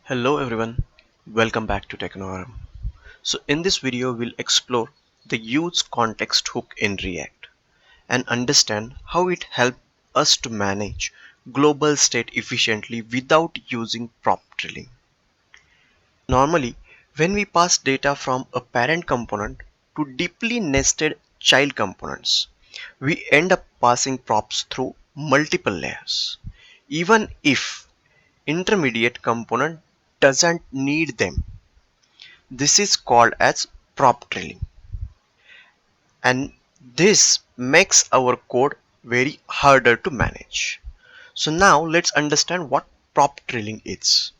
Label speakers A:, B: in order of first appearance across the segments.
A: Hello everyone, welcome back to TechnoAarambh. So in this video we'll explore the use context hook in React and understand how it helps us to manage global state efficiently without using prop drilling. Normally, when we pass data from a parent component to deeply nested child components, we end up passing props through multiple layers. Even if intermediate component doesn't need them. This is called as prop drilling, and this makes our code very harder to manage. So now let's understand what prop drilling is.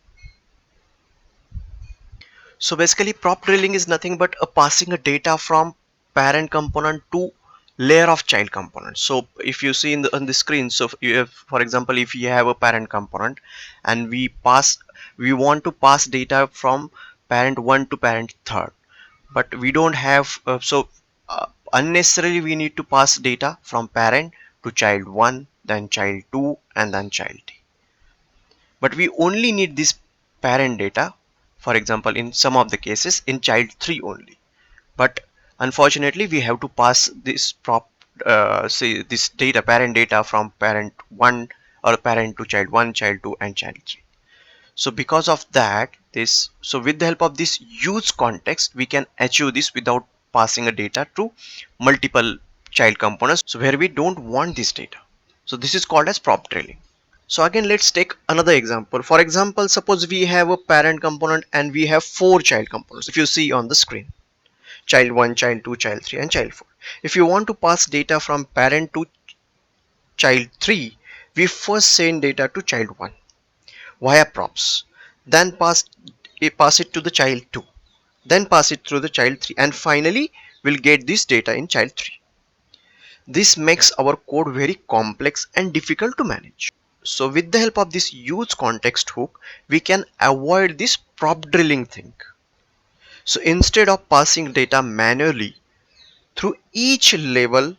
A: So basically prop drilling is nothing but a passing a data from parent component to layer of child component. So if you see on the screen, so you have, for example, if you have a parent component and we want to pass data from parent 1 to parent third, but we don't have unnecessarily we need to pass data from parent to child 1, then child 2, and then child 3, but we only need this parent data, for example in some of the cases in child 3 only, but unfortunately we have to pass this say this data parent data from parent 1 or parent to child 1, child 2, and child 3. So because of that, so with the help of this use context we can achieve this without passing a data to multiple child components, so where we don't want this data. So this is called as prop drilling. So again, let's take another example. For example, suppose we have a parent component and we have four child components. If you see on the screen, child 1, child 2, child 3, and child 4. If you want to pass data from parent to child 3, we first send data to child 1 via props, then pass it to the child 2, then pass it through the child 3, and finally we'll get this data in child 3. This makes our code very complex and difficult to manage. So with the help of this use context hook, we can avoid this prop drilling thing. So instead of passing data manually through each level,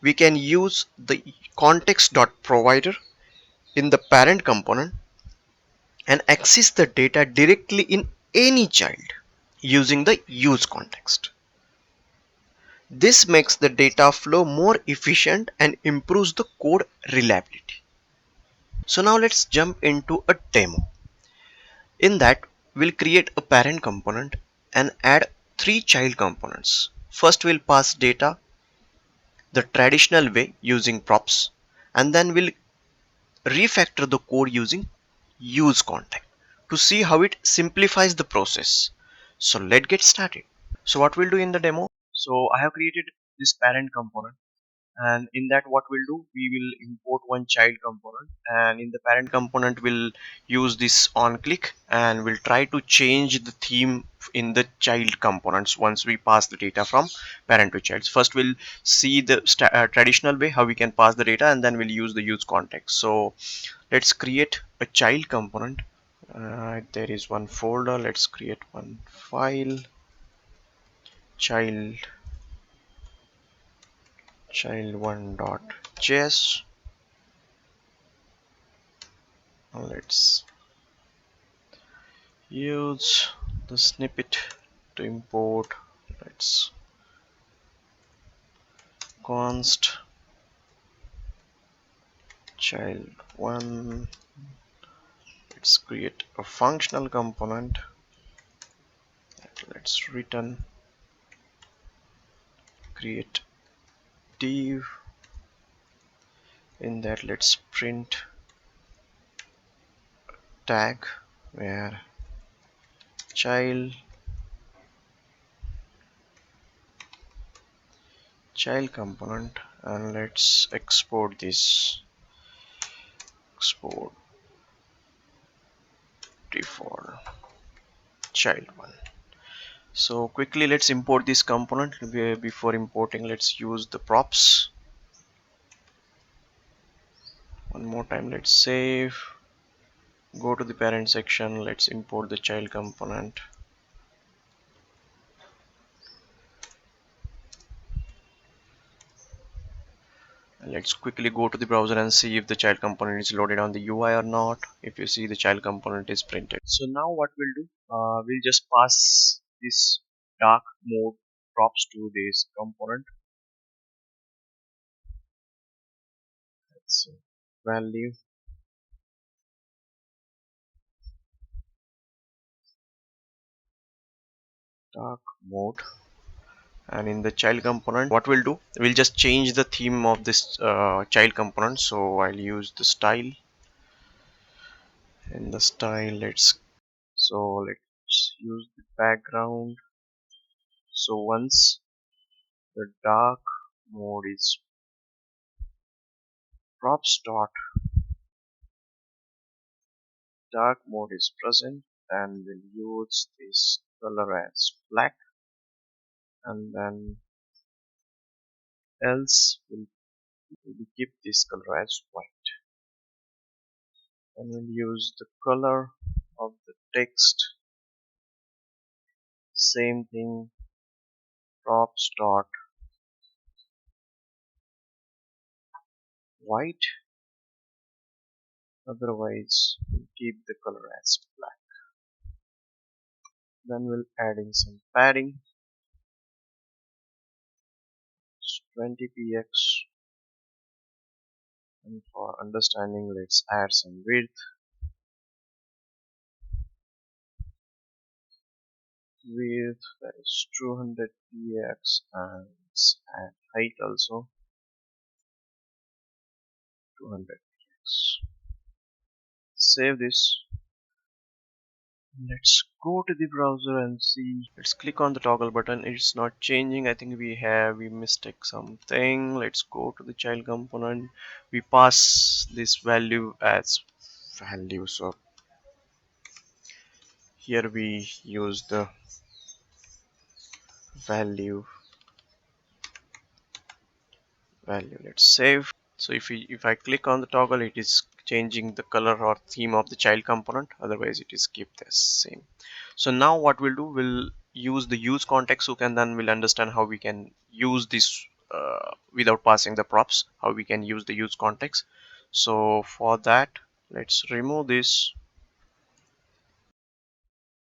A: we can use the context.provider in the parent component and access the data directly in any child using the use context. This makes the data flow more efficient and improves the code reliability. So now let's jump into a demo. In that, we'll create a parent component and add three child components. First, we'll pass data the traditional way using props, and then we'll refactor the code using use context to see how it simplifies the process. So let's get started. So what we'll do in the demo, so I have created this parent component, and in that what we'll do, we will import one child component, and in the parent component we'll use this on click and we'll try to change the theme in the child components once we pass the data from parent to child. First we'll see the traditional way how we can pass the data, and then we'll use the use context. So let's create a child component. There is one folder, let's create one file, child child1.js. Let's use the snippet to import. Let's const child1. Let's create a functional component. Let's return create div. In that let's print tag where child component, and let's export this, export default child1. So quickly let's import this component. Before importing, let's use the props. One more time, let's save, go to the parent section, let's import the child component. Let's quickly go to the browser and see if the child component is loaded on the UI or not. If you see, the child component is printed. So now what we'll do, we'll just pass this dark mode props to this component. Let's see, value dark mode. And in the child component, what we'll do, we'll just change the theme of this child component. So I'll use the style. In the style, let's use the background. So once the dark mode is props dot dark mode is present, then we'll use this color as black, and then else we'll keep this color as white, and we'll use the color of the text, same thing, props dot white, otherwise we'll keep the color as black. Then we'll add in some padding, 20 px, and for understanding let's add some width. That is 200 px, and let's add height also 200 px. Save this. Let's go to the browser and see. Let's click on the toggle button. It's not changing. I think we mistake something. Let's go to the child component. We pass this value as value. So here we use the value. Let's save. So if I click on the toggle, it is changing the color or theme of the child component, otherwise it is keep the same. So now what we'll do, we'll use the use context hook, and then we'll understand how we can use this without passing the props, how we can use the use context. So for that, let's remove this,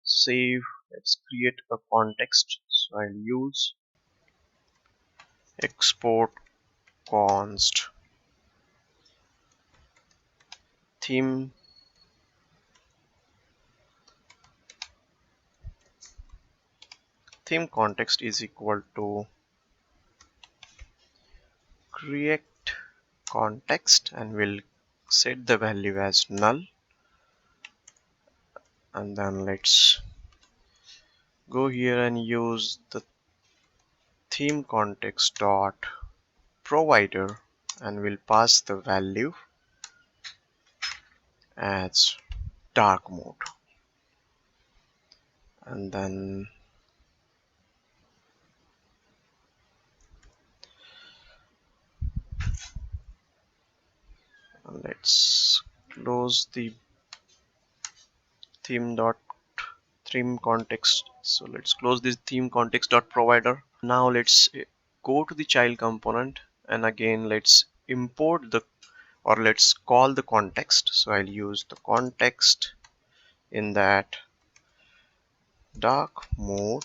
A: save, let's create a context. So I'll use export const theme context is equal to create context, and we'll set the value as null, and then let's go here and use the theme context dot provider, and we'll pass the value as dark mode, and then let's close the theme context. So let's close this theme context dot provider. Now let's go to the child component, and again let's import the, or let's call the context. So I'll use the context, in that dark mode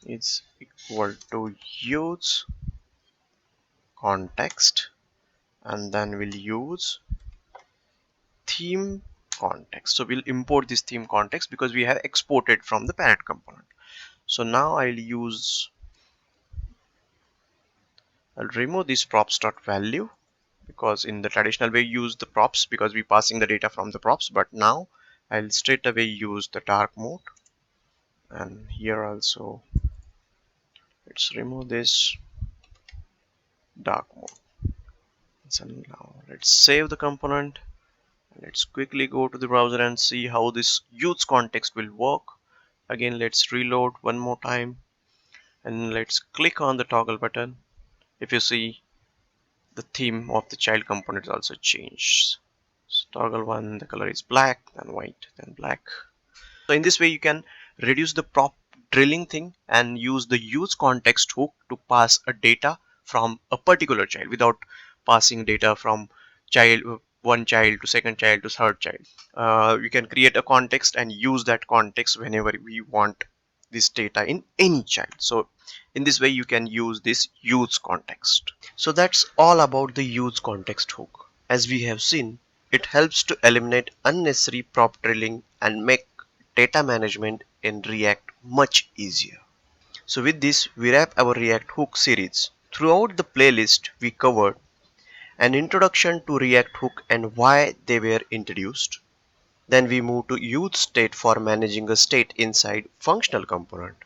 A: is equal to use context, and then we'll use theme context. So we'll import this theme context because we have exported from the parent component. So now I'll remove this props dot value, because in the traditional way use the props because we're passing the data from the props, but now I'll straight away use the dark mode. And here also let's remove this dark mode. So now let's save the component. Let's quickly go to the browser and see how this use context will work. Again, let's reload one more time, and let's click on the toggle button. If you see, the theme of the child component also changed. So toggle 1, the color is black, then white, then black. So in this way you can reduce the prop drilling thing and use the use context hook to pass a data from a particular child without passing data from child one child to second child to third child. We can create a context and use that context whenever we want this data in any child. So in this way you can use this use context. So that's all about the use context hook. As we have seen, it helps to eliminate unnecessary prop drilling and make data management in React much easier. So with this, we wrap our React hook series. Throughout the playlist, we covered an introduction to React hook and why they were introduced. Then we move to use state for managing a state inside functional component.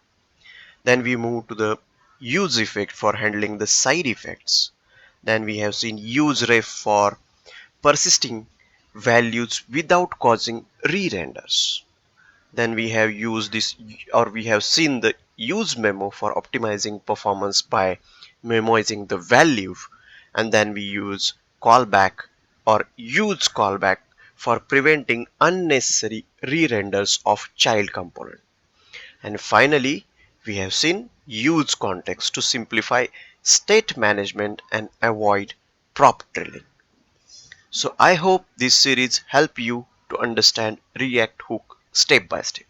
A: Then we move to the use effect for handling the side effects. Then we have seen use ref for persisting values without causing re-renders. Then we have used this, or we have seen the use memo for optimizing performance by memoizing the value. And then we use callback or use callback for preventing unnecessary re-renders of child component. And finally, we have seen use context to simplify state management and avoid prop drilling. So I hope this series help you to understand React Hook step by step.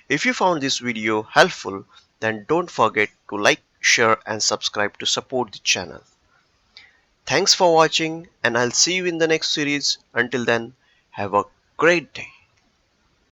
A: If you found this video helpful, then don't forget to like, share and subscribe to support the channel. Thanks for watching and I'll see you in the next series. Until then, have a great day.